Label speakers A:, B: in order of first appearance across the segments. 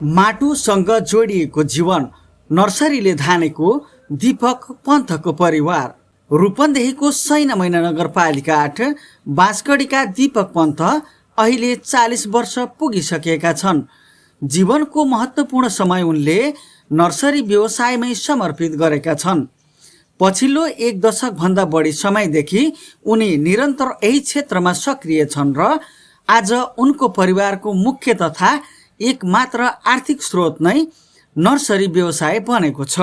A: माटोसँग जोडिएको जीवन नर्सरीले धानेको दीपक पन्थको परिवार। रूपन्देहीको सैनामैना नगरपालिका 8 बाँसगढीका दीपक पन्थ अहिले 40 वर्ष पुगिसकेका छन्। जीवनको महत्त्वपूर्ण समय उनले नर्सरी व्यवसायमै समर्पित गरेका छन्। पछिल्लो 1 दशकभन्दा बढी समयदेखि उनी निरन्तर यही क्षेत्रमा सक्रिय छन् र आज उनको परिवारको मुख्य तथा एकमात्र आर्थिक स्रोत नै नर्सरी व्यवसाय बनेको छ।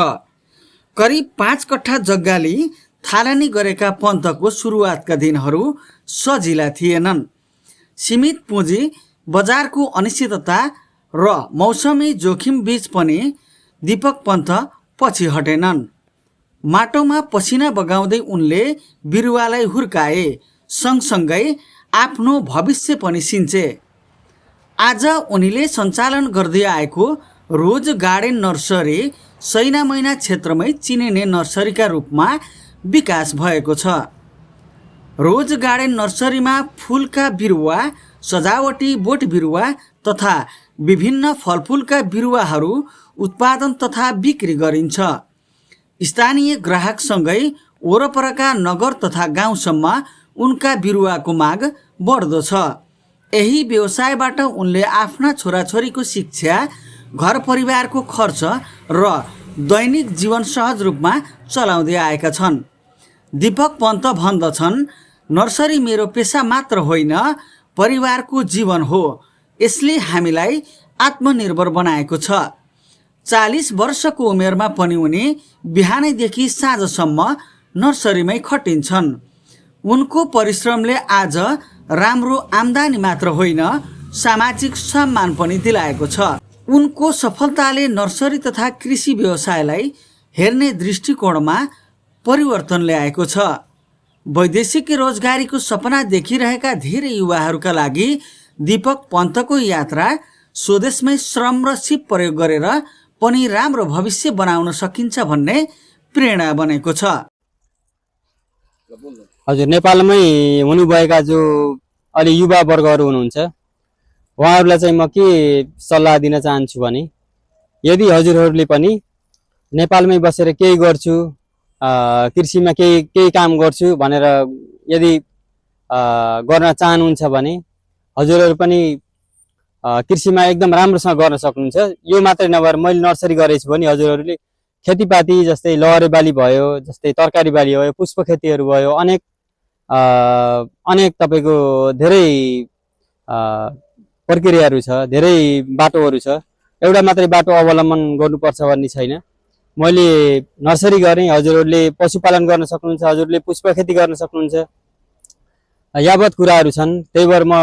A: करिब 5 कट्ठा जग्गाले थालनी गरेका पन्तको सुरुवातका दिनहरू सजिला थिएनन्। सीमित पुँजी, बजारको अनिश्चितता र मौसमी जोखिम बीच पनि दीपक पन्थ पछि हटेनन्। माटोमा पसिना बगाउँदै उनले बिरुवालाई हुर्काए, सँगसँगै आफ्नो भविष्य पनि सिञ्चे। आज उनीले सञ्चालन गर्दै आएको रोज गार्डन नर्सरी सैनामैना क्षेत्रमै चिनिने नर्सरीका रूपमा विकास भएको छ। रोज गार्डन नर्सरीमा फुलका बिरुवा, सजावटी बोट बिरुवा तथा विभिन्न फलफुलका बिरुवाहरू उत्पादन तथा बिक्री गरिन्छ। स्थानीय ग्राहकसँगै वरपरका नगर तथा गाउँसम्म उनका बिरुवाको माग बढ्दो छ। यही व्यवसायबाट उनले आफ्ना छोराछोरीको शिक्षा, घर परिवारको खर्च र दैनिक जीवन सहज रूपमा चलाउँदै आएका छन्। दीपक पन्त भन्दछन्, नर्सरी मेरो पेसा मात्र होइन, परिवारको जीवन हो। यसले हामीलाई आत्मनिर्भर बनाएको छ। 40 वर्षको उमेरमा पनि उनी बिहानैदेखि साँझसम्म नर्सरीमै खटिन्छन्। उनको परिश्रमले आज राम्रो आम्दानी मात्र होइन, सामाजिक सम्मान पनि दिलाएको छ। उनको सफलताले नर्सरी तथा कृषि व्यवसायलाई हेर्ने दृष्टिकोणमा परिवर्तन ल्याएको छ। वैदेशिक रोजगारीको सपना देखिरहेका धेरै युवाहरूका लागि दीपक पन्तको यात्रा स्वदेशमै श्रम र सिप प्रयोग गरेर पनि राम्रो भविष्य बनाउन सकिन्छ भन्ने प्रेरणा बनेको छ।
B: हजुर, नेपालमै हुनुभएका जो अलि युवा वर्गहरू हुनुहुन्छ, उहाँहरूलाई चाहिँ म के सल्लाह दिन चाहन्छु भने, यदि हजुरहरूले पनि नेपालमै बसेर केही गर्छु, कृषिमा केही काम गर्छु भनेर यदि गर्न चाहनुहुन्छ भने हजुरहरू पनि कृषिमा एकदम राम्रोसँग गर्न सक्नुहुन्छ। यो मात्रै नभएर मैले नर्सरी गरेछु भने हजुरहरूले खेतीपाती जस्तै लहरे बाली भयो, जस्तै तरकारी बाली भयो, पुष्प खेतीहरू भयो, अनेक तपाईँको धेरै प्रक्रियाहरू छ, धेरै बाटोहरू छ। एउटा मात्रै बाटो अवलम्बन गर्नुपर्छ भन्ने छैन। मैले नर्सरी गरेँ, हजुरहरूले पशुपालन गर्न सक्नुहुन्छ, हजुरले पुष्प खेती गर्न सक्नुहुन्छ। यावत कुराहरू छन्। त्यही भएर म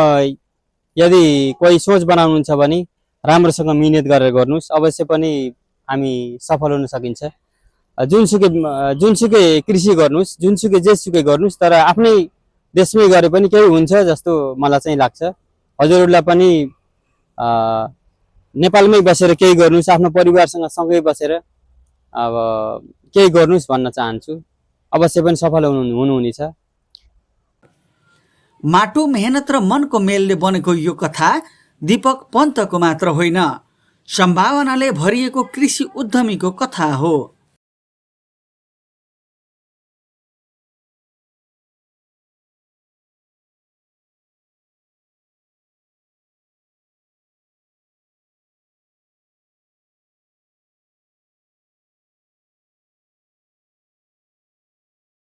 B: यदि कोही सोच बनाउनुहुन्छ भने राम्रोसँग मिहिनेत गरेर गर्नुहोस्, अवश्य पनि हामी सफल हुन सकिन्छ। जुनसुकै कृषि गर्नुहोस्, जुनसुकै जेसुकै गर्नुहोस्, तर आफ्नै देशमै गरे पनि केही हुन्छ जस्तो मलाई चाहिँ लाग्छ। हजुरहरूलाई पनि नेपालमै बसेर केही गर्नुहोस्, आफ्नो परिवारसँग सँगै बसेर अब केही गर्नुहोस् भन्न चाहन्छु। अवश्य पनि सफल हुनुहुनेछ।
A: माटो, मेहनत र मनको मेलले बनेको यो कथा दीपक पन्तको मात्र होइन, सम्भावनाले भरिएको कृषि उद्यमीको कथा हो।